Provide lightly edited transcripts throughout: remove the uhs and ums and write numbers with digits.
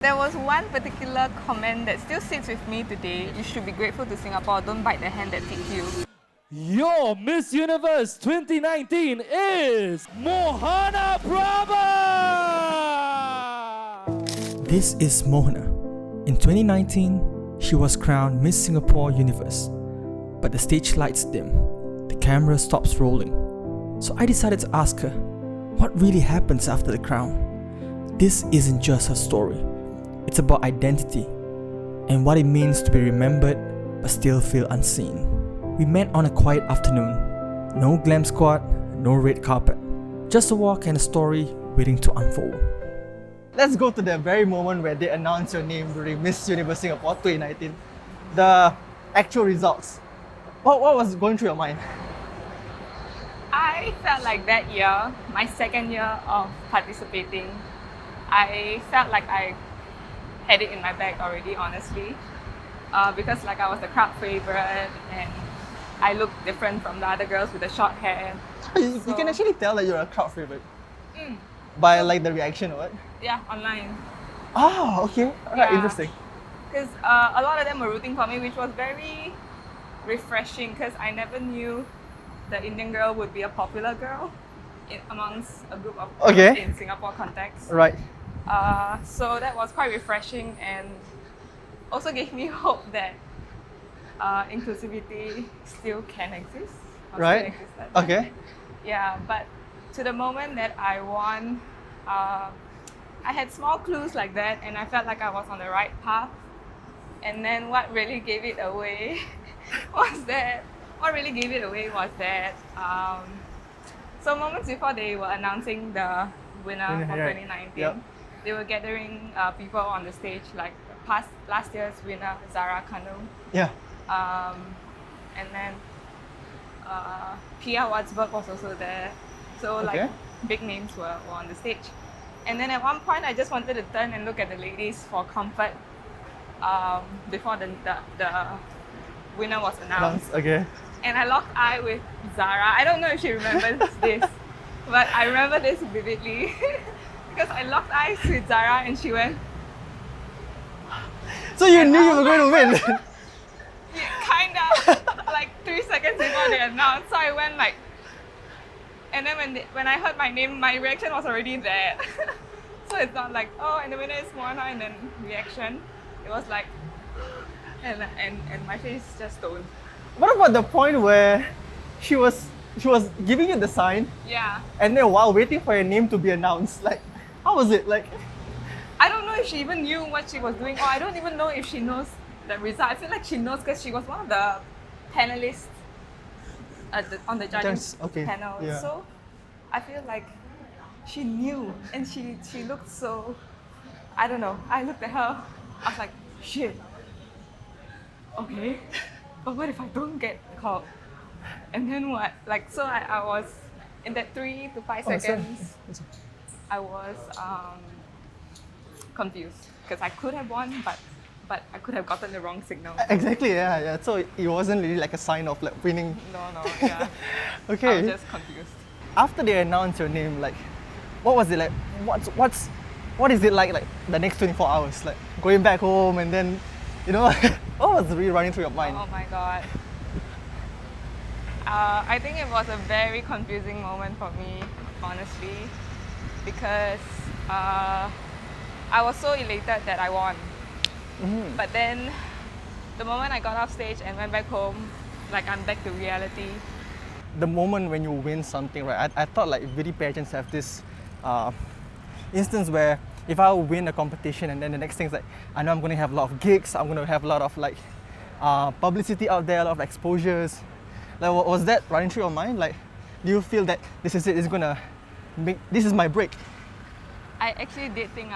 There was one particular comment that still sits with me today. You should be grateful to Singapore. Don't bite the hand that feeds you. Your Miss Universe 2019 is Mohana Brava! This is Mohana. In 2019, she was crowned Miss Singapore Universe. But the stage lights dim, the camera stops rolling. So I decided to ask her, what really happens after the crown? This isn't just her story. It's about identity and what it means to be remembered but still feel unseen. We met on a quiet afternoon. No glam squad, no red carpet. Just a walk and a story waiting to unfold. Let's go to the very moment where they announced your name during Miss Universe Singapore 2019. The actual results. What was going through your mind? I felt like that year, my second year of participating, I felt like I had it in my bag already, honestly. Because like I was the crowd favorite and I looked different from the other girls with the short hair. You can actually tell that you're a crowd favorite. By like the reaction or what? Yeah, online. Oh, okay. Alright, Yeah. interesting. Because a lot of them were rooting for me, which was very refreshing because I never knew the Indian girl would be a popular girl amongst a group of girls Okay. in Singapore context. Right. So that was quite refreshing and also gave me hope that inclusivity still can exist. Or Right. Still exists at that Okay. time. Yeah, but to the moment that I won, I had small clues like that and I felt like I was on the right path. And then what really gave it away was that, so moments before they were announcing the winner for Right. 2019, Yep. they were gathering people on the stage, like last year's winner, Zara Kanu. Yeah. And then Pia Wadsberg was also there. So like Okay. big names were on the stage. And then at one point I just wanted to turn and look at the ladies for comfort before the winner was announced. Okay. And I locked eye with Zara. I don't know if she remembers this, but I remember this vividly because I locked eyes with Zara and she went, So you knew you were going to win. kind of like 3 seconds before they announced. So I went like, and then when I heard my name, my reaction was already there. So it's not like, oh, and the winner is Mohana, and then reaction. It was like, and my face just toned. What about the point where she was giving you the sign Yeah. and then while waiting for your name to be announced, like how was it? Like I don't know if she even knew what she was doing, or I don't even know if she knows the result. I feel like she knows because she was one of the panelists on the judging Okay, panel. yeah. So I feel like she knew, and she looked so. I don't know. I looked at her. I was like, shit. Okay, but what if I don't get called? And then what? Like, so I was in that 3 to 5 seconds. I was confused because I could have won, but I could have gotten the wrong signal. Exactly, yeah. So it wasn't really like a sign of like winning. No, yeah. I Okay. was just confused. After they announced your name, like what was it like? What is it like the next 24 hours? Like going back home and then, you know, what was really running through your mind? Oh my god. I think it was a very confusing moment for me, honestly, because I was so elated that I won. But then the moment I got off stage and went back home, like I'm back to reality. The moment when you win something, right? I thought like beauty pageants have this instance where if I win a competition and then the next thing is like, I know I'm going to have a lot of gigs, I'm going to have a lot of like publicity out there, a lot of exposures. Like, was that running through your mind? Like, do you feel that this is it? This is my break? I actually did think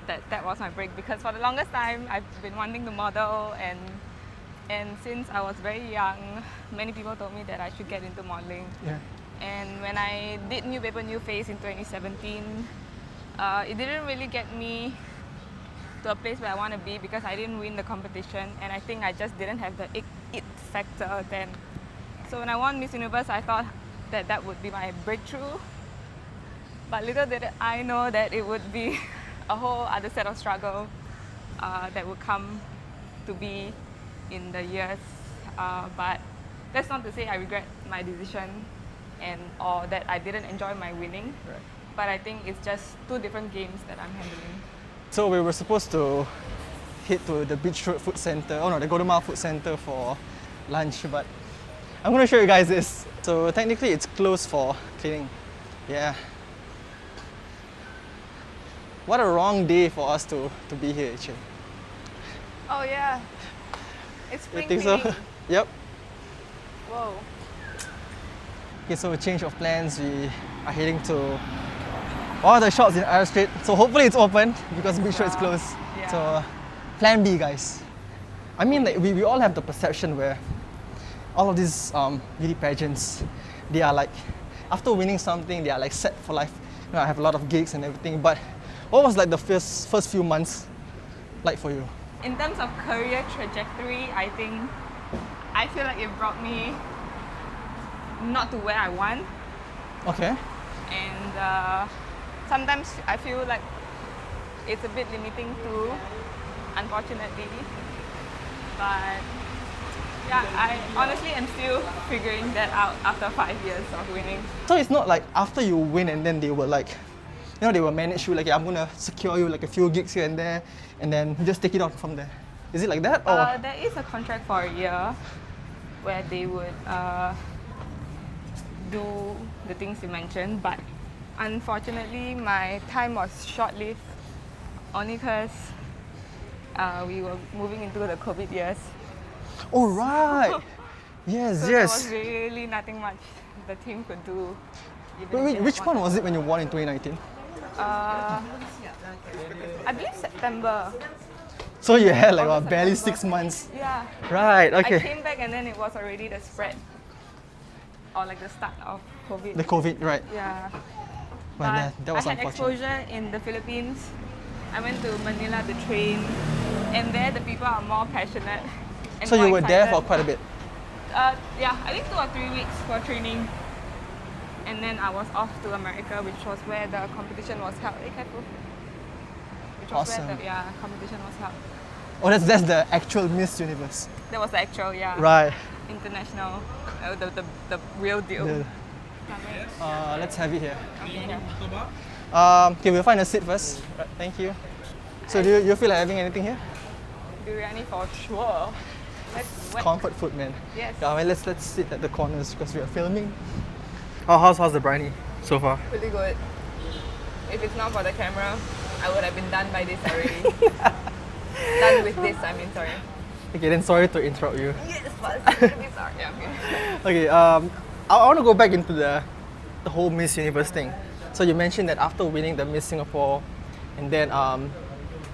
that was my break because for the longest time I've been wanting to model and since I was very young, many people told me that I should get into modeling. Yeah. And when I did New Paper New Face in 2017, it didn't really get me to a place where I want to be because I didn't win the competition and I think I just didn't have the it factor then. So when I won Miss Universe, I thought that would be my breakthrough. But little did I know that it would be a whole other set of struggle that would come to be in the years. But that's not to say I regret my decision or that I didn't enjoy my winning. Right. But I think it's just two different games that I'm handling. So we were supposed to head to the Beach Road Food Centre, the Golden Mile Food Centre for lunch, but I'm going to show you guys this. So technically it's closed for cleaning. Yeah. What a wrong day for us to be here actually. Oh yeah, it's You spring think so? cleaning. Yep. Whoa. Okay, so a change of plans. We are heading to one of the shops in Arab Street. So hopefully it's open because Beach Road is closed. Yeah. So plan B, guys. I mean, like we all have the perception where all of these beauty pageants, they are like, after winning something, they are like set for life. I have a lot of gigs and everything. But what was like the first few months like for you? In terms of career trajectory, I feel like it brought me not to where I want. Okay. And sometimes I feel like it's a bit limiting too, unfortunately. But yeah, I honestly am still figuring that out after 5 years of winning. So it's not like after you win and then they will like, they will manage you like, I'm gonna secure you like a few gigs here and there, and then you just take it on from there. Is it like that? Or There is a contract for a year where they would do the things you mentioned, but unfortunately my time was short-lived only because we were moving into the COVID years. oh right, yes, So there yes. was really nothing much the team could do. Wait, which one was it when you won in 2019? I believe September. So you had like what, barely 6 months. Yeah. Right. I Okay. came back and then it was already the spread or like the start of COVID. The COVID, right? Yeah. Well, that was I had unfortunate. exposure in the Philippines. I went to Manila to train, and there the people are more passionate. And So more you were there for excited. quite a bit. Yeah, I think 2 or 3 weeks for training. And then I was off to America, which was where the competition was held. Hey, careful. Which was Awesome. where the competition was held. Oh, that's the actual Miss Universe. That was the actual, Right. international, the real deal. The- let's have it here. Okay, yeah. Okay, we'll find a seat first. Right, thank you. So do you feel like having anything here? Biryani for sure. Let's wet. Comfort food, man. Yes. Yeah, well, let's sit at the corners because we are filming. Oh, how's the biryani so far? Pretty good. If it's not for the camera, I would have been done by this already. Done with this, I mean, sorry. Okay, then sorry to interrupt you. Yes, but it's sorry. Yeah, okay. Okay, I want to go back into the whole Miss Universe thing. So you mentioned that after winning the Miss Singapore, and then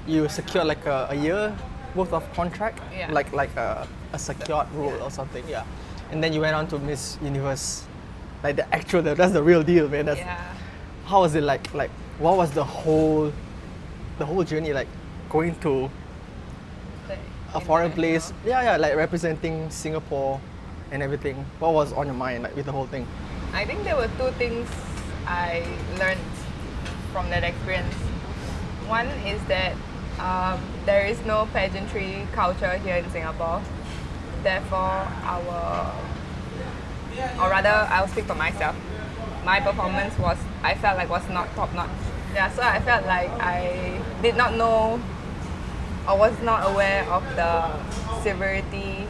you secured like a year worth of contract, Yeah. like a secured role or something, yeah. And then you went on to Miss Universe, like that's the real deal, man. Yeah. How was it like? Like, what was the whole journey like? Going to a foreign place, yeah, like representing Singapore and everything. What was on your mind, like with the whole thing? I think there were 2 things I learned from that experience. One is that there is no pageantry culture here in Singapore. Therefore, I'll speak for myself. My performance I felt like was not top notch. Yeah, so I felt like I did not know or was not aware of the severity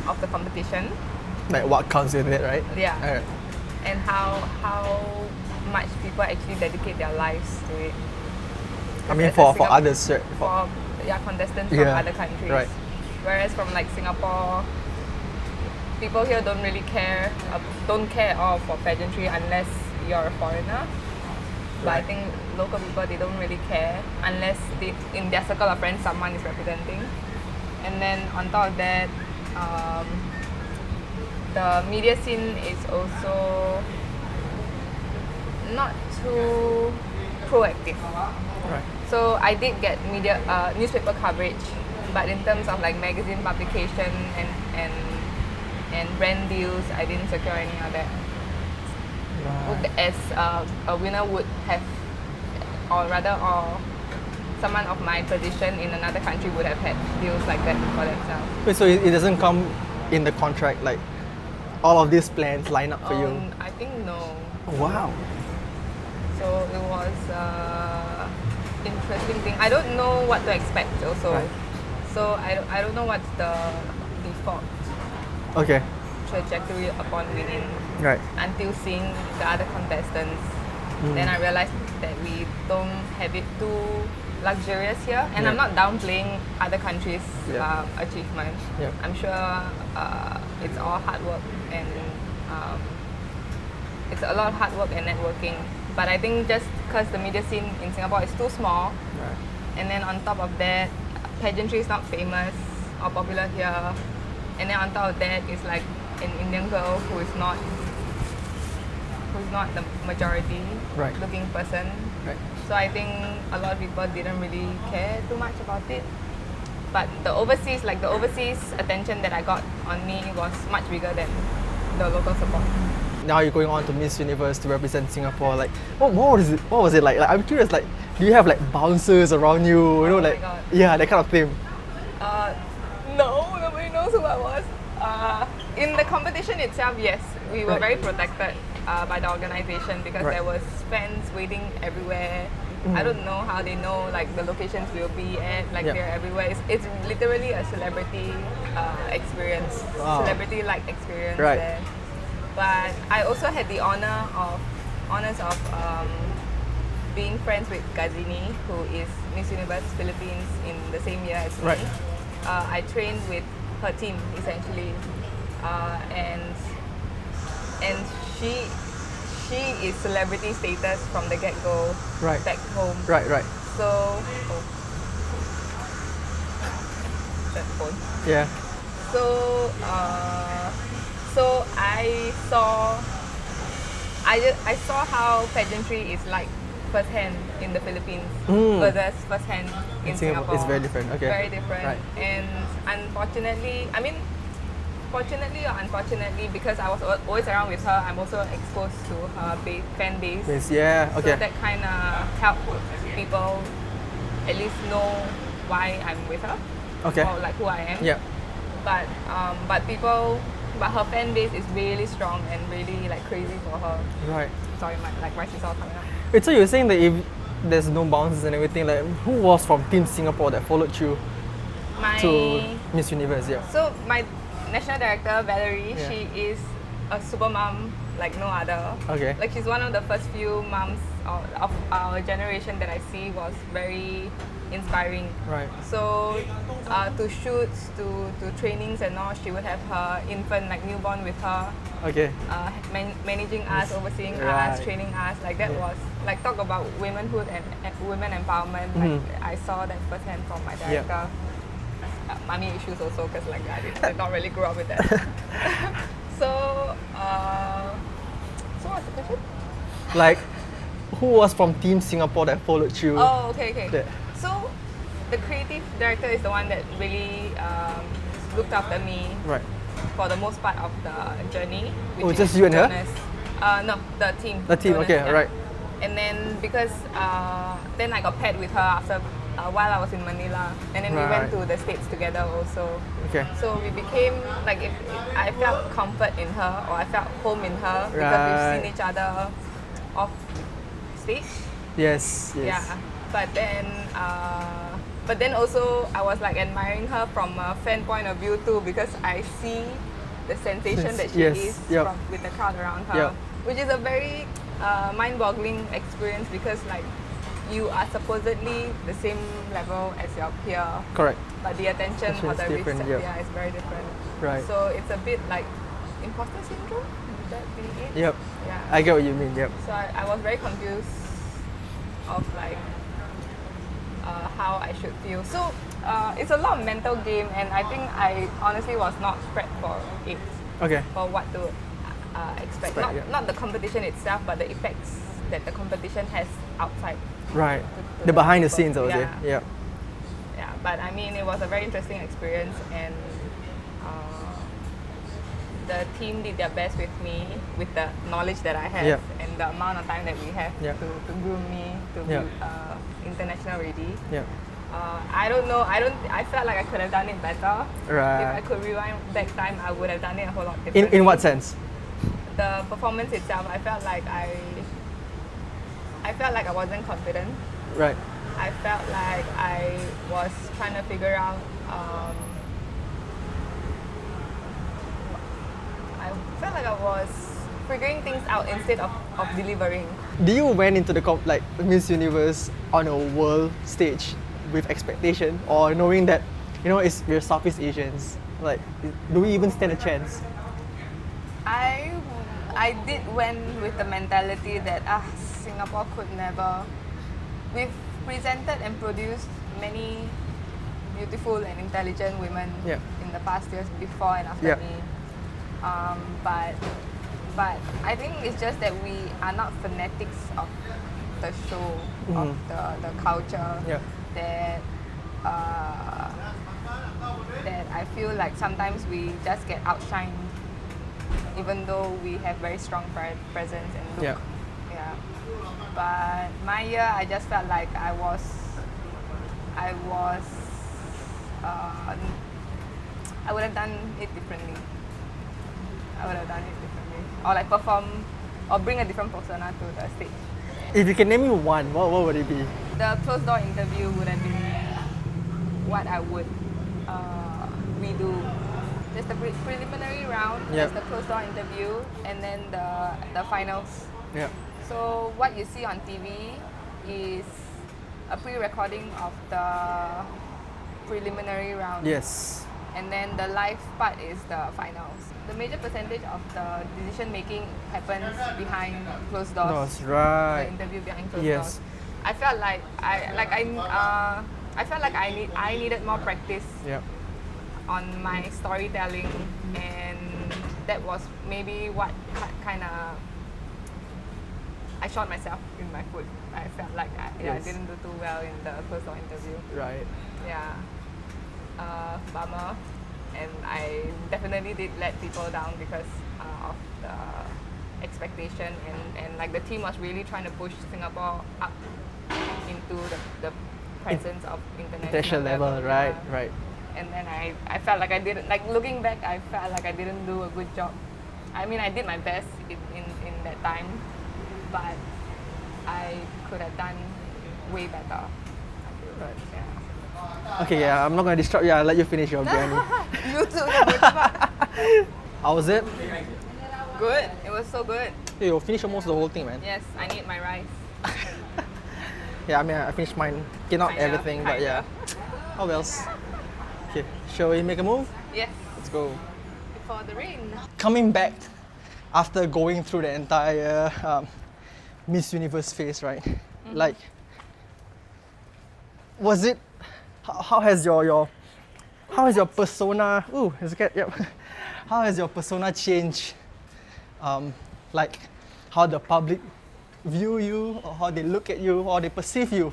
of the competition. Like what counts in it, right? Yeah. Alright. And how much people actually dedicate their lives to it. I mean, As for Singap- others, right? for contestants from Yeah, other countries. right. Whereas from like Singapore, people here don't really care, don't care at all for pageantry unless you're a foreigner. But I think local people, they don't really care unless in their circle of friends someone is representing. And then on top of that, the media scene is also not too proactive. Right. So I did get newspaper coverage, but in terms of like magazine publication and brand deals, I didn't secure any of that. As a winner would have, or someone of my position in another country would have had deals like that for themselves. Wait, so it doesn't come in the contract, like all of these plans line up for you? I think no. Oh, wow. So it was interesting thing. I don't know what to expect also. Right. So I don't know what's the default Okay. trajectory upon winning Right. until seeing the other contestants. Then I realized that we don't have it too luxurious here, and I'm not downplaying other countries' Yeah. achievement. Yeah. I'm sure it's all hard work and it's a lot of hard work and networking. But I think just because the media scene in Singapore is too small, Right. and then on top of that, pageantry is not famous or popular here, and then on top of that, it's like an Indian girl who's not the majority Right. looking person. Right. So I think a lot of people didn't really care too much about it. But the overseas attention that I got on me was much bigger than the local support. Now you're going on to Miss Universe to represent Singapore. Like, what was it? What was it like? I'm curious. Like, do you have like bouncers around you? You know, Oh my like God. yeah, that kind of thing. No, nobody knows who I was. In the competition itself, yes, we were Right. very protected by the organization because Right. there was fans waiting everywhere. I don't know how they know like the locations we'll be at. Like Yeah. they're everywhere. It's literally a celebrity experience, Wow. celebrity-like experience Right. there. But I also had the honors of being friends with Gazini, who is Miss Universe Philippines in the same year as me. Right. I trained with her team essentially, and she is celebrity status from the get-go Right. back home. Right. Right. So, that phone. Yeah. So, so I saw how pageantry is like firsthand in the Philippines versus firsthand in Singapore. It's very different. Okay. Very different. Right. And unfortunately, fortunately or unfortunately, because I was always around with her, I'm also exposed to her fan base. Yes, yeah. Okay. So that kind of helped people at least know why I'm with her. Okay. Or like who I am. Yeah. But her fan base is really strong and really like crazy for her. Right. Sorry, my rice is all coming up. Wait, so you're saying that if there's no bounces and everything, like who was from Team Singapore that followed you to Miss Universe? Yeah. So my national director Valerie, Yeah. she is a super mom like no other. Okay. Like she's one of the first few moms of our generation that I see was very inspiring. Right. So to shoots, to trainings and all, she would have her infant like newborn with her. Okay. Managing us, overseeing us, Right. training us, like that was like talk about womanhood and women empowerment. Like I saw that firsthand from my director. Mommy issues also because like I did not really grow up with that. So what's the question? Like, who was from Team Singapore that followed you? Oh, okay. That- So the creative director is the one that really looked after me Right. for the most part of the journey. Oh, which just is you and her? Jonas. No, the team. The team, okay, yeah. right. And then because then I got paired with her after while I was in Manila, and then we went Right. to the States together also. Okay. So we became like if I felt comfort in her or I felt home in her because we've Right. seen each other off stage. Yes. Yes. Yeah, but then also I was like admiring her from a fan point of view too because I see the sensation that she Yes, is yep. with the crowd around her, Yep. which is a very mind-boggling experience because like you are supposedly the same level as your peer, Correct. but the attention Attention or is the different, yep. is very different. Right. So it's a bit like imposter syndrome. Would that be it? Yep. Yeah. I get what you mean. Yep. So I was very confused of like how I should feel. So it's a lot of mental game, and I think I honestly was not prepped for it, Okay. for what to expect. Expect, yeah. Not the competition itself, but the effects that the competition has outside. Right. to The behind the people. scenes, I would say. Yeah. Yep. Yeah, but I mean, it was a very interesting experience, and the team did their best with me, with the knowledge that I have, Yeah. and the amount of time that we have Yeah. to groom me, to Yeah. be international already. Yeah. I don't know. I felt like I could have done it better. Right. If I could rewind back time, I would have done it a whole lot differently. In what sense? The performance itself, I felt like I wasn't confident. Right. I felt like I was trying to figure out. I felt like I was figuring things out instead of delivering. Do you went into the Miss Universe on a world stage with expectation, or knowing that we're Southeast Asians? Like, do we even stand a chance? I did went with the mentality that Singapore could never. We've presented and produced many beautiful and intelligent women in the past years before and after me. But I think it's just that we are not fanatics of the show, of the culture. That that I feel like sometimes we just get outshined, even though we have very strong presence and look. Yeah. But my year, I just felt like I would have done it differently. Or like perform, or bring a different persona to the stage. If you can name me one, what would it be? The closed door interview would have been what I would redo. There's the preliminary round, there's the closed door interview, and then the finals. Yeah. So what you see on TV is a pre-recording of the preliminary round. Yes. And then the live part is the finals. The major percentage of the decision making happens behind closed doors. That's right. The interview behind closed doors. I felt like I needed more practice on my storytelling, and that was maybe what kind of I shot myself in my foot. I felt like I didn't do too well in the closed door interview. Right. Yeah. Bummer. And I definitely did let people down because of the expectation, and like the team was really trying to push Singapore up into the presence of international level. Right. And then I felt like I didn't, like looking back, I felt like I didn't do a good job. I mean, I did my best in that time, but I could have done way better. But yeah. Okay, I'm not gonna disrupt you. I'll let you finish your journey. You too. How was it? Good. It was so good. Hey, you finished almost the whole thing, man. Yes, I need my rice. Yeah, I mean, I finished mine. Okay, not Kinda, everything, but yeah. How else? Okay, shall we make a move? Yes. Let's go. Before the rain. Coming back after going through the entire Miss Universe phase, right? Like, was it? How has your persona? Ooh, it's good. Yep. How has your persona changed? Like, how the public view you, or how they look at you, or they perceive you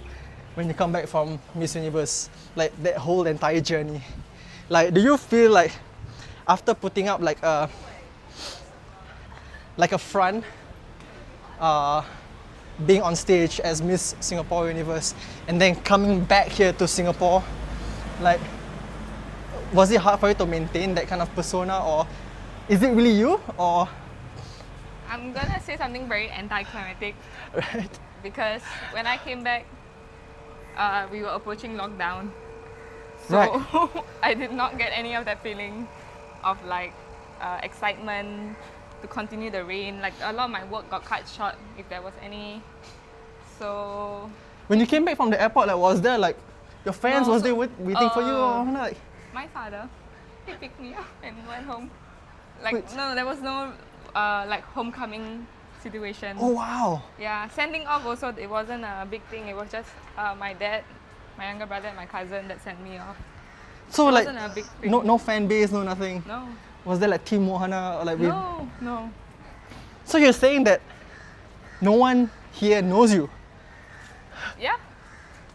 when you come back from Miss Universe? Like that whole entire journey. Like, do you feel like after putting up like a front, being on stage as Miss Singapore Universe, and then coming back here to Singapore, like, was it hard for you to maintain that kind of persona, or is it really you, or? I'm gonna say something very anticlimactic. Right. Because when I came back, we were approaching lockdown. So Right. I did not get any of that feeling of like excitement to continue the rain. Like a lot of my work got cut short if there was any. So When you came back from the airport, like, was there like your friends? No, Was so- they waiting for you, or like? my father, he picked me up and went home. Like Wait. no, there was no like homecoming situation. Oh wow! Yeah, sending off also, it wasn't a big thing. It was just my dad, my younger brother, and my cousin that sent me off. So It like, wasn't a big thing. no fan base, no nothing. No, Was there like Team Mohana, or like? no. So you're saying that no one here knows you? Yeah,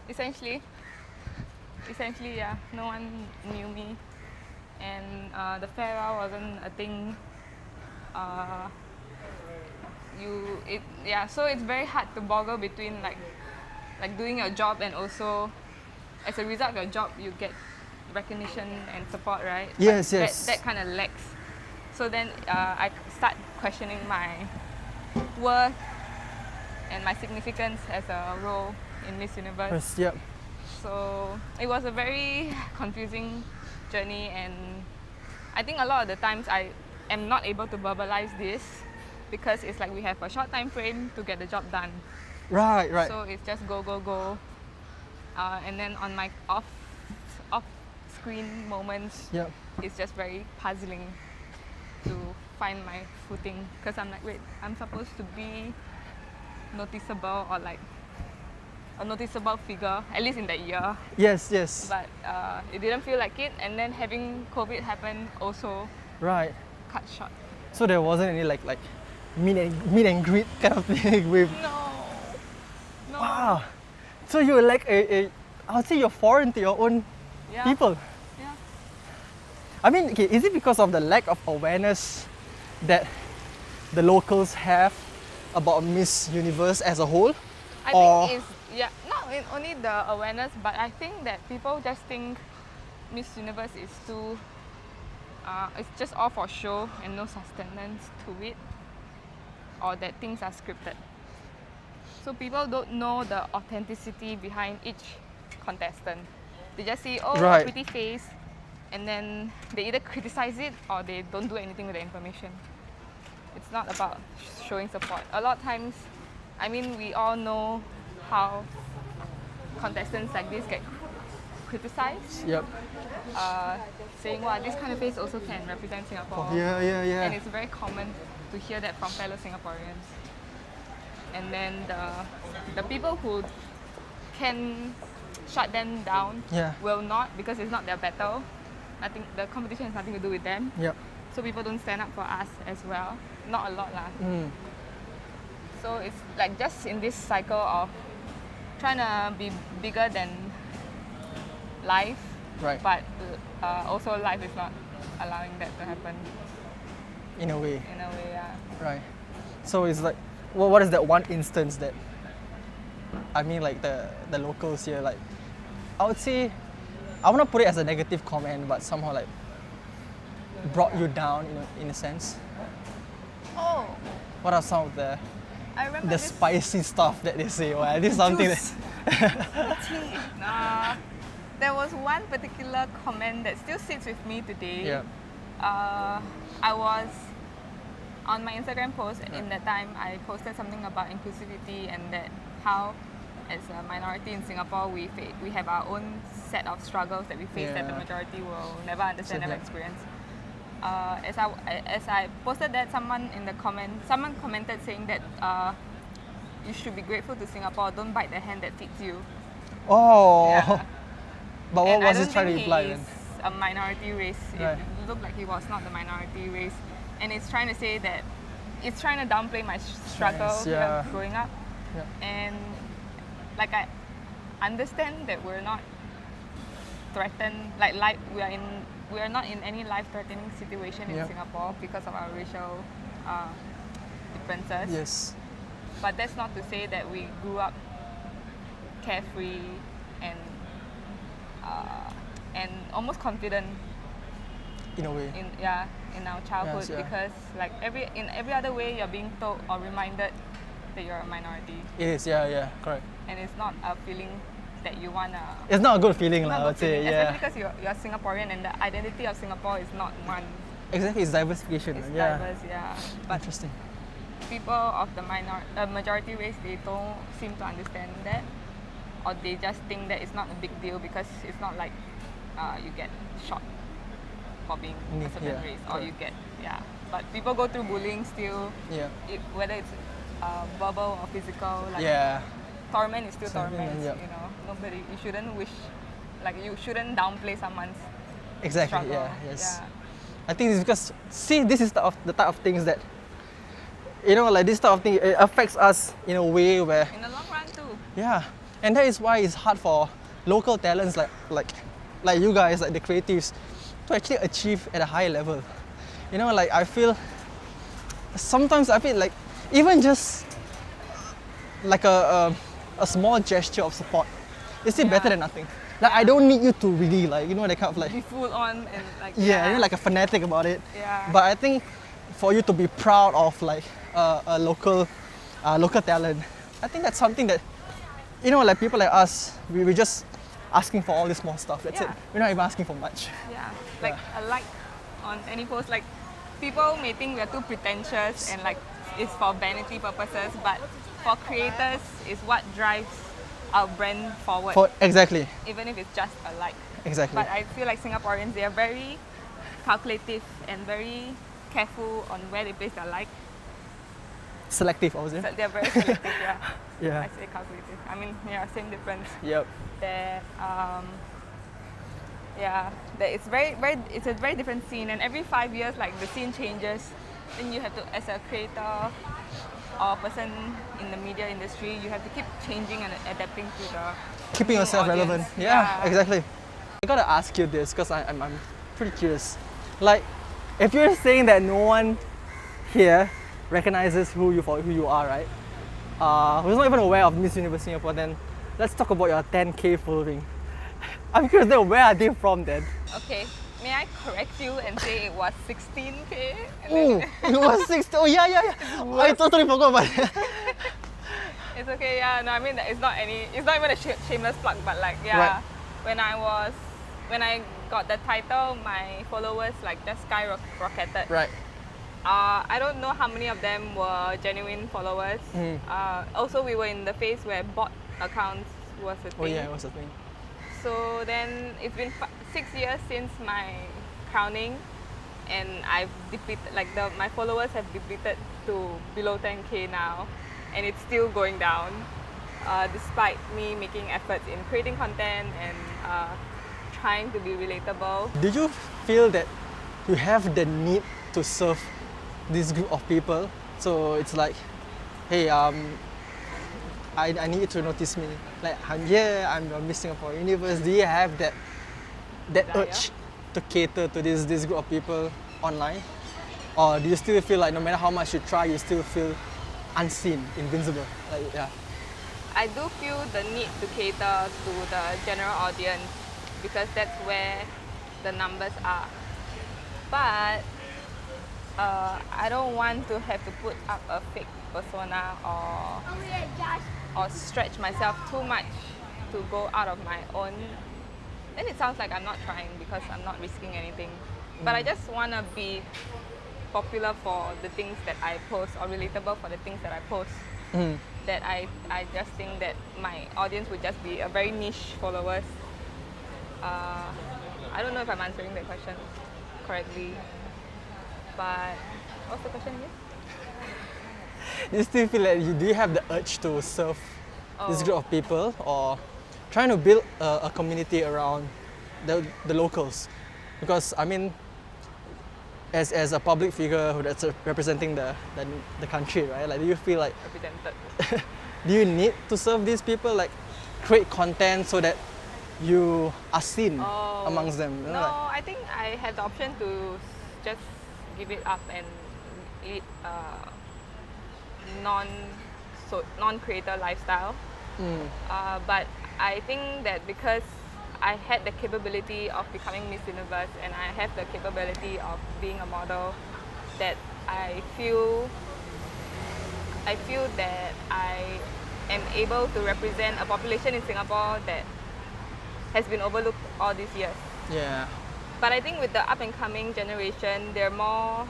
essentially, yeah. No one knew me, and the farewell wasn't a thing. So it's very hard to boggle between like like doing your job, and also as a result of your job you get recognition and support, right? Yes, But yes. that kind of lacks. So then I start questioning my worth and my significance as a role in Miss Universe. Yes, yep. So it was a very confusing journey, and I think a lot of the times I am not able to verbalize this because it's like we have a short time frame to get the job done. Right, right. So it's just go, go, go. And then on my off screen moments, Yep. it's just very puzzling to find my footing, because I'm like, wait, I'm supposed to be noticeable, or like a noticeable figure, at least in that year. Yes, yes. But it didn't feel like it, and then having COVID happen also Right. cut short. So there wasn't any like meet and greet kind of thing with. No. Wow. So you're like I would say you're foreign to your own Yeah. people. Yeah. I mean, okay, is it because of the lack of awareness that the locals have about Miss Universe as a whole? I Or- think it's not only the awareness, but I think that people just think Miss Universe is too. It's just all for show and no sustenance to it, or that things are scripted. So people don't know the authenticity behind each contestant. They just see, oh, Right. a pretty face, and then they either criticize it or they don't do anything with the information. It's not about showing support. A lot of times, I mean, we all know how contestants like this get criticized, Yep. saying, wow, this kind of face also can represent Singapore. Yeah, yeah, yeah. And it's very common to hear that from fellow Singaporeans. And then the people who can shut them down Yeah. will not, because it's not their battle. I think the competition has nothing to do with them. Yep. So people don't stand up for us as well. Not a lot lah. Mm. So it's like just in this cycle of trying to be bigger than life, Right. but also life is not allowing that to happen In a way. in a way. Yeah. Right. So it's like, well, what is that one instance that, I mean, like the locals here, like, I would say, I want to put it as a negative comment, but somehow like brought you down in a sense. Oh, What are some of the I remember the this spicy stuff that they say? Well, this is something that. tea. There was one particular comment that still sits with me today. Yeah. I was on my Instagram post in that time. I posted something about inclusivity and that how, as a minority in Singapore, we have our own set of struggles that we face that the Yeah. majority will never understand, So never that- experience. As I posted that, someone commented saying that you should be grateful to Singapore. Don't bite the hand that feeds you. Oh. Yeah. But what And I was don't he trying to think imply he then? is a minority race. Right. It looked like he was not the minority race, and it's trying to say that it's trying to downplay my struggle Yes, yeah. growing up. Yeah. And like I understand that we're not threatened. Like we are not in any life-threatening situation in Yep. Singapore because of our racial differences. Yes. But that's not to say that we grew up carefree and almost confident In a way. in our childhood, Yes, yeah. because like in every other way you're being told or reminded that you're a minority, It is, yeah, correct. and it's not a feeling that you wanna. It's not a good feeling, Not I good would say, feeling, yeah. especially because you're Singaporean and the identity of Singapore is not one. Exactly, it's diversification. It's yeah. diverse, yeah. But Interesting. people of the majority race, they don't seem to understand that, or they just think that it's not a big deal because it's not like you get shot for being a certain Yeah, race, or correct. you get But people go through bullying still, Yeah. whether it's verbal or physical. Like Yeah. torment is still Torment, torment. yeah. You know, you shouldn't you shouldn't downplay someone's Exactly, struggle. yeah, yes. Yeah. I think it's because, see, this is the type of things that, like this type of thing, it affects us in a way where, In the long run too. yeah. And that is why it's hard for local talents like you guys, like the creatives, to actually achieve at a high level. Like I feel, sometimes I feel like even just like a a small gesture of support, it's still Yeah. better than nothing. Like I don't need you to really like, you know, that kind of like, Be full on and like yeah, you're like a fanatic about it. Yeah. But I think for you to be proud of like a local talent, I think that's something that, you know, like people like us, we're just asking for all this small stuff. That's it. Yeah. We're not even asking for much. Yeah, like a like on any post. Like people may think we're too pretentious and like it's for vanity purposes, but for creators, it's what drives our brand forward. Exactly. Even if it's just a like. Exactly. But I feel like Singaporeans, they are very calculative and very careful on where they place their like. Selective, I was So there. they're very selective. Yeah. Yeah. I say calculative. I mean, yeah, same difference. Yep. That that it's a very different scene, and every 5 years like the scene changes, then you have to, as a creator or person in the media industry, you have to keep changing and adapting to the Keeping new yourself audience. relevant. Yeah, exactly. I gotta ask you this because I'm pretty curious. Like, if you're saying that no one here recognizes who you are, right? Who's not even aware of Miss Universe Singapore, then let's talk about your 10K following. I'm curious, then where are they from then? Okay, may I correct you and say it was 16K? And Oh, then it was 60. Oh yeah. I totally forgot about it. it's okay. Yeah, no, I mean it's not even a shameless plug, but like yeah, Right. when I got the title, my followers like just skyrocketed. Right. I don't know how many of them were genuine followers. Also, we were in the phase where bot accounts was a thing. Oh yeah, it was a thing. So then it's been 6 years since my crowning, and I've depleted, like my followers have depleted to below 10K now, and it's still going down, despite me making efforts in creating content and trying to be relatable. Did you feel that you have the need to serve this group of people? So it's like, hey, I need you to notice me. Like I'm here, I'm a Miss Singapore Universe. Do you have that Desire? urge to cater to this group of people online? Or do you still feel like no matter how much you try, you still feel unseen, invincible? Like yeah. I do feel the need to cater to the general audience because that's where the numbers are. But I don't want to have to put up a fake persona or stretch myself too much to go out of my own. Then it sounds like I'm not trying because I'm not risking anything. But I just want to be popular for the things that I post or relatable for the things that I post. That I just think that my audience would just be a very niche followers. I don't know if I'm answering that question correctly, but what's the question again? You still feel like do you have the urge to serve this Oh. group of people, or trying to build a community around the locals? Because I mean, as a public figure that's representing the country, right? Like, do you feel like Represented. do you need to serve these people? Like, create content so that you are seen amongst them. You know, No, like, I think I had the option to just give it up and lead non-creator lifestyle. But I think that because I had the capability of becoming Miss Universe and I have the capability of being a model, that I feel that I am able to represent a population in Singapore that has been overlooked all these years. yeah. But I think with the up and coming generation, they're more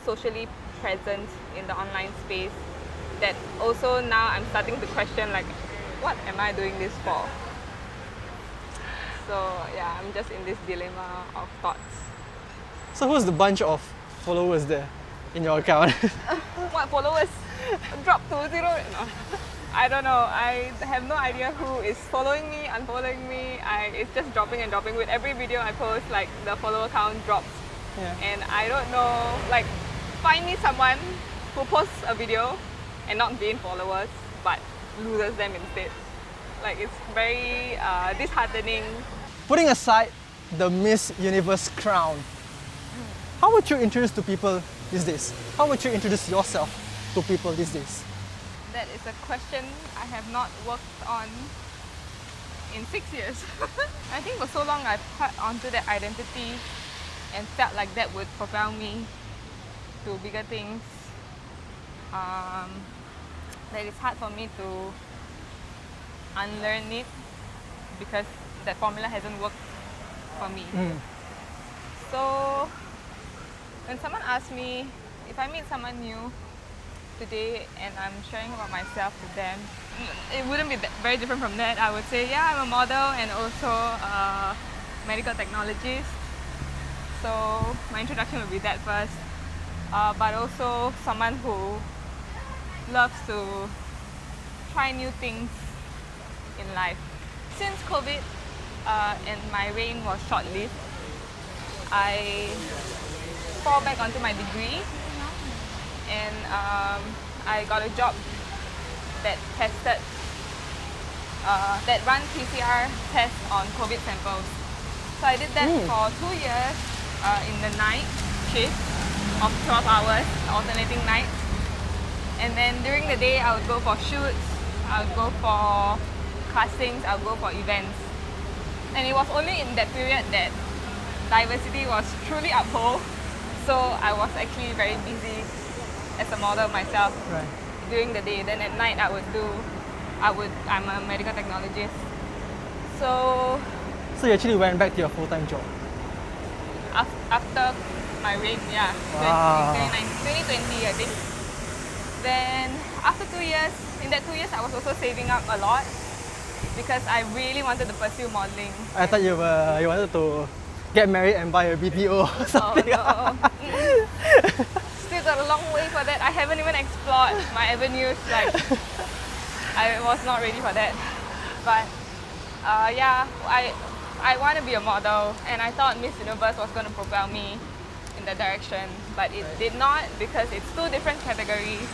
socially present in the online space. That also now I'm starting to question, like, what am I doing this for? So yeah, I'm just in this dilemma of thoughts. So who's the bunch of followers there in your account? What followers? Drop to zero? No. I don't know. I have no idea who is following me, unfollowing me. It's just dropping and dropping. With every video I post, like the follower count drops. Yeah. And I don't know, like, find me someone who posts a video and not gain followers, but loses them instead. Like, it's very disheartening. Putting aside the Miss Universe crown, how would you introduce to people these days? How would you introduce yourself to people these days? That is a question I have not worked on in 6 years. I think for so long I've held onto that identity and felt like that would propel me to bigger things. That it's hard for me to unlearn it because that formula hasn't worked for me. So when someone asks me if I meet someone new today and I'm sharing about myself with them, it wouldn't be very different from that. I would say, yeah, I'm a model and also a medical technologist. So my introduction would be that first. But also someone who loves to try new things in life. Since COVID and my reign was short-lived, I fall back onto my degree and I got a job that tested, that ran PCR tests on COVID samples. So I did that for 2 years in the night shift of 12 hours, alternating nights. And then during the day, I would go for shoots, I would go for castings, I would go for events. And it was only in that period that diversity was truly upheld. So I was actually very busy as a model myself during the day. Then at night I'm a medical technologist. So you actually went back to your full-time job? After my reign, yeah. Wow. 2020, I think. Then after 2 years, in that 2 years I was also saving up a lot because I really wanted to pursue modeling. I thought you wanted to get married and buy a BTO or something. Oh, no. Still got a long way for that. I haven't even explored my avenues. Like, I was not ready for that. But yeah, I want to be a model, and I thought Miss Universe was going to propel me in that direction, but it did not because it's two different categories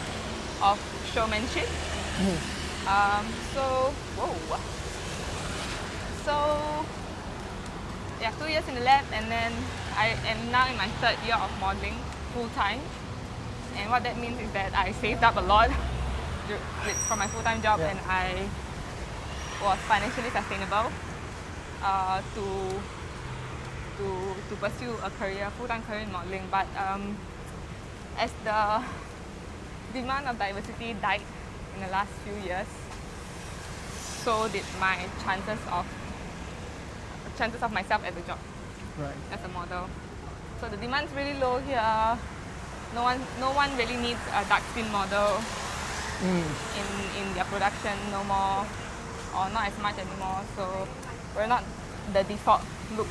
of showmanship. So yeah, 2 years in the lab, and then I am now in my 3rd year of modeling full-time. And what that means is that I saved up a lot from my full-time job, and I was financially sustainable to pursue a full-time career in modeling. But as the demand of diversity died in the last few years, so did my chances of myself at the job as a model. So the demand's really low here. No one really needs a dark skin model in their production no more, or not as much anymore. So we're not the default look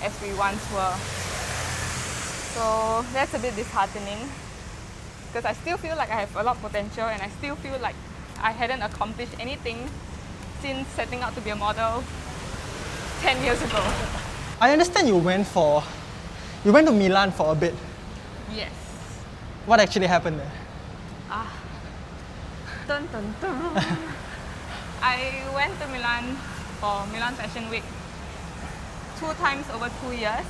as we once were. So that's a bit disheartening because I still feel like I have a lot of potential, and I still feel like I hadn't accomplished anything since setting out to be a model 10 years ago. I understand you went to Milan for a bit. Yes. What actually happened there? Dun, dun, dun. I went to Milan for Milan Fashion Week 2 times over 2 years,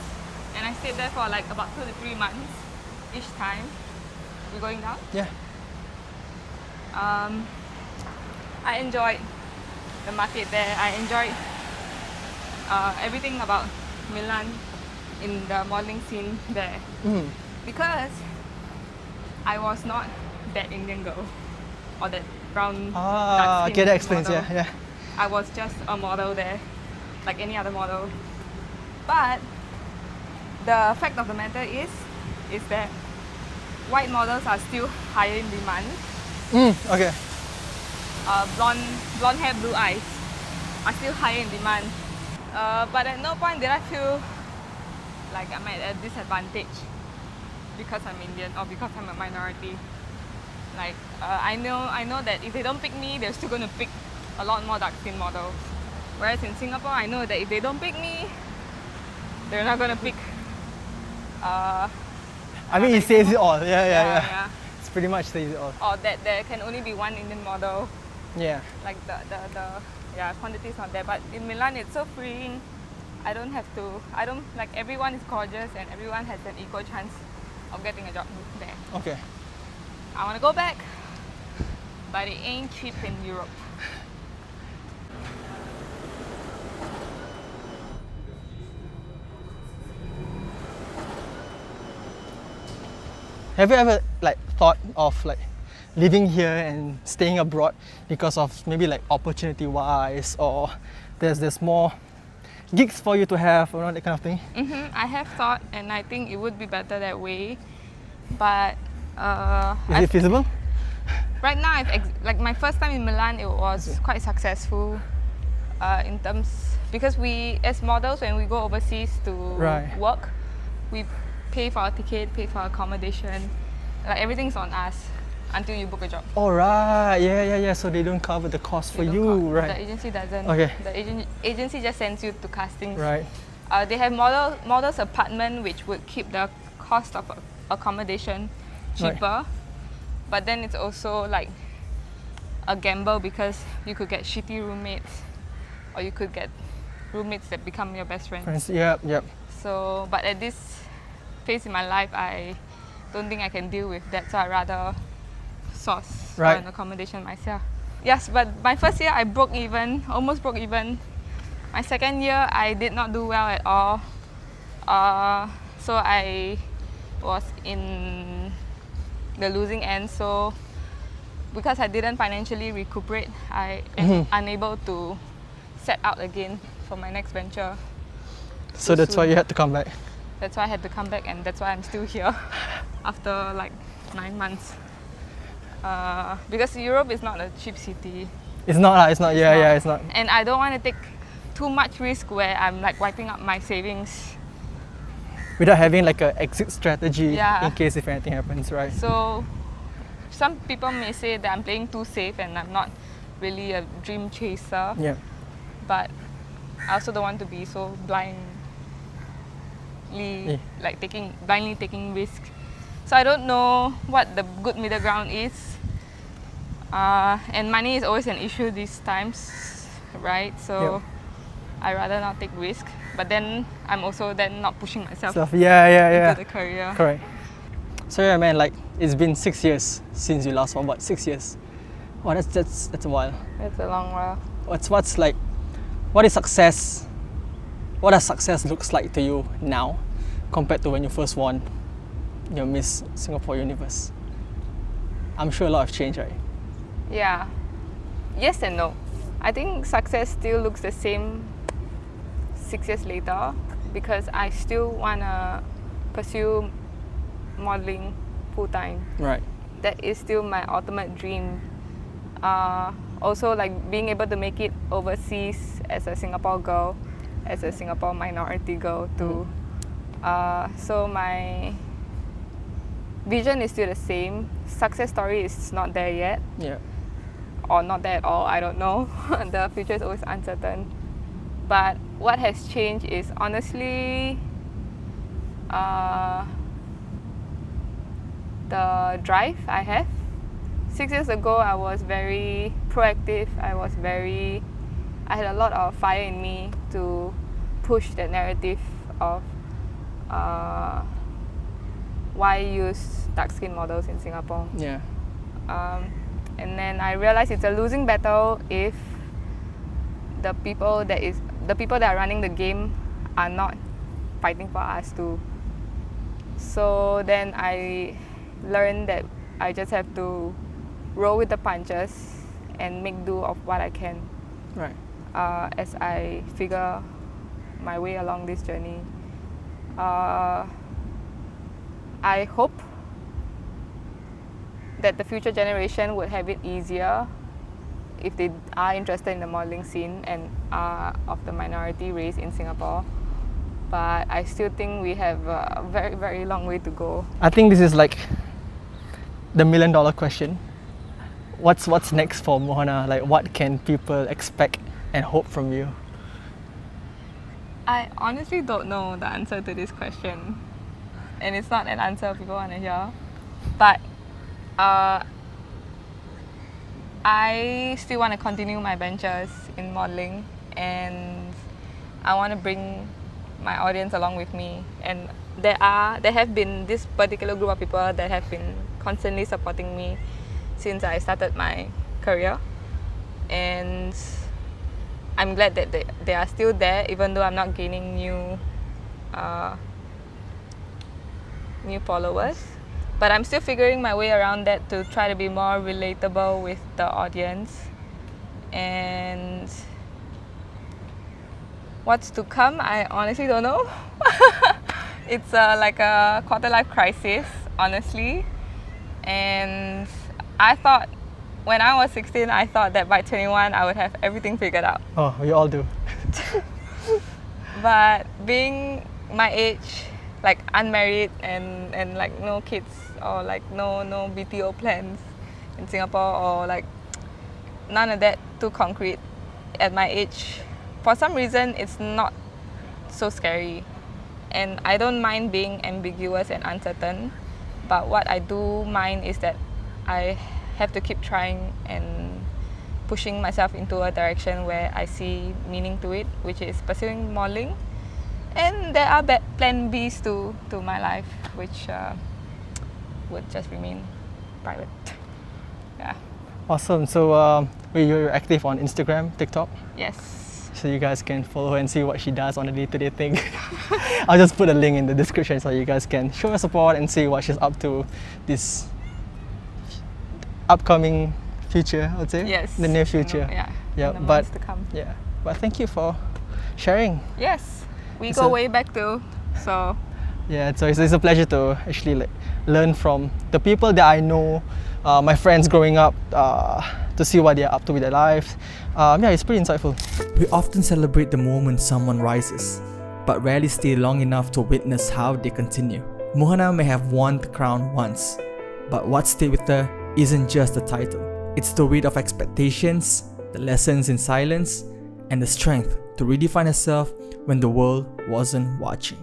and I stayed there for like about 2 to 3 months each time. We're going down? Yeah. I enjoyed the market there. I enjoyed everything about Milan in the modeling scene there. Because I was not that Indian girl or that brown dark Okay, that explains, model. yeah. I was just a model there, like any other model. But the fact of the matter is that white models are still higher in demand. Okay. Blonde hair, blue eyes are still higher in demand. But at no point did I feel like I'm at a disadvantage because I'm Indian or because I'm a minority. Like I know that if they don't pick me, they're still going to pick a lot more dark skin models. Whereas in Singapore, I know that if they don't pick me, they're not going to pick. I mean, it says it all. Yeah. It's pretty much says it all. Or that there can only be one Indian model. Yeah. Like the quantity is not there. But in Milan, it's so freeing. I don't like, everyone is gorgeous and everyone has an equal chance of getting a job there. Okay. I want to go back. but it ain't cheap in Europe. Have you ever like thought of like living here and staying abroad because of maybe like opportunity wise, or there's more gigs for you to have, or that kind of thing? I have thought, and I think it would be better that way. But Is it feasible? right now, like my first time in Milan, it was quite successful in terms, because we as models, when we go overseas to Right. work, we pay for our ticket, pay for our accommodation, like everything's on us until you book a job. All right, yeah. So they don't cover the cost for They don't you, co- right? The agency doesn't. Okay. The agency just sends you to castings. Right. They have models apartment, which would keep the cost of accommodation cheaper, but then it's also like a gamble, because you could get shitty roommates, or you could get roommates that become your best friends. Friends, yep. So, but at this phase in my life, I don't think I can deal with that, so I rather source for Right. an accommodation myself. Yes, but my first year I broke even, almost broke even. My second year I did not do well at all. So I was in the losing end. So because I didn't financially recuperate, I am unable to set out again for my next venture. So that's why you had to come back. That's why I had to come back, and that's why I'm still here after like 9 months. Because Europe is not a cheap city. It's not. Yeah, it's not. And I don't want to take too much risk where I'm like wiping up my savings. Without having like an exit strategy Yeah. in case if anything happens, right? So some people may say that I'm playing too safe and I'm not really a dream chaser. Yeah. But I also don't want to be so blindly blindly taking risk. So I don't know what the good middle ground is. And money is always an issue these times, right? So Yep. I rather not take risk. But then I'm also then not pushing myself Stuff. Yeah. into the career. Correct. So yeah, man. Like it's been 6 years since you last won. What, 6 years? Wow, that's a while. It's a long while. What's like? What is success? What does success looks like to you now, compared to when you first won your Miss Singapore Universe? I'm sure a lot have changed, right? Yeah. Yes and no. I think success still looks the same 6 years later, because I still want to pursue modeling full time. Right. That is still my ultimate dream. Also, like being able to make it overseas as a Singapore girl, as a Singapore minority girl too. So my vision is still the same. Success story is not there yet, Yeah. or not there at all, I don't know. The future is always uncertain. But what has changed is honestly the drive I have. 6 years ago, I was very proactive. I had a lot of fire in me to push the narrative of why use dark-skinned models in Singapore. Yeah. And then I realized it's a losing battle if the people that are running the game are not fighting for us too. So then I learned that I just have to roll with the punches and make do of what I can Right. as I figure my way along this journey. I hope that the future generation would have it easier if they are interested in the modeling scene and are of the minority race in Singapore. But I still think we have a very, very long way to go. I think this is like the $1 million question. What's next for Mohana? Like, what can people expect and hope from you? I honestly don't know the answer to this question. And it's not an answer people want to hear. But I still want to continue my ventures in modeling, and I want to bring my audience along with me. And there have been this particular group of people that have been constantly supporting me since I started my career, and I'm glad that they are still there, even though I'm not gaining new followers. But I'm still figuring my way around that to try to be more relatable with the audience. And what's to come, I honestly don't know. It's like a quarter life crisis, honestly. And I thought, when I was 16, I thought that by 21 I would have everything figured out. Oh, we all do. But being my age, like unmarried and like no kids or like no BTO plans in Singapore, or like none of that too concrete at my age, for some reason it's not so scary. And I don't mind being ambiguous and uncertain, but what I do mind is that I have to keep trying and pushing myself into a direction where I see meaning to it, which is pursuing modeling. And there are plan Bs to my life, which would just remain private. Yeah. Awesome. So you're active on Instagram, TikTok? Yes. So you guys can follow her and see what she does on a day-to-day thing. I'll just put a link in the description so you guys can show her support and see what she's up to this upcoming future, I would say. Yes. The near future. Yeah. In the months to come. Yeah. But thank you for sharing. Yes. We It's go a- way back too. So Yeah, so it's a pleasure to actually like learn from the people that I know, my friends growing up, to see what they're up to with their lives. Yeah, it's pretty insightful. We often celebrate the moment someone rises, but rarely stay long enough to witness how they continue. Mohana may have won the crown once, but what stayed with her isn't just the title. It's the weight of expectations, the lessons in silence, and the strength to redefine herself when the world wasn't watching.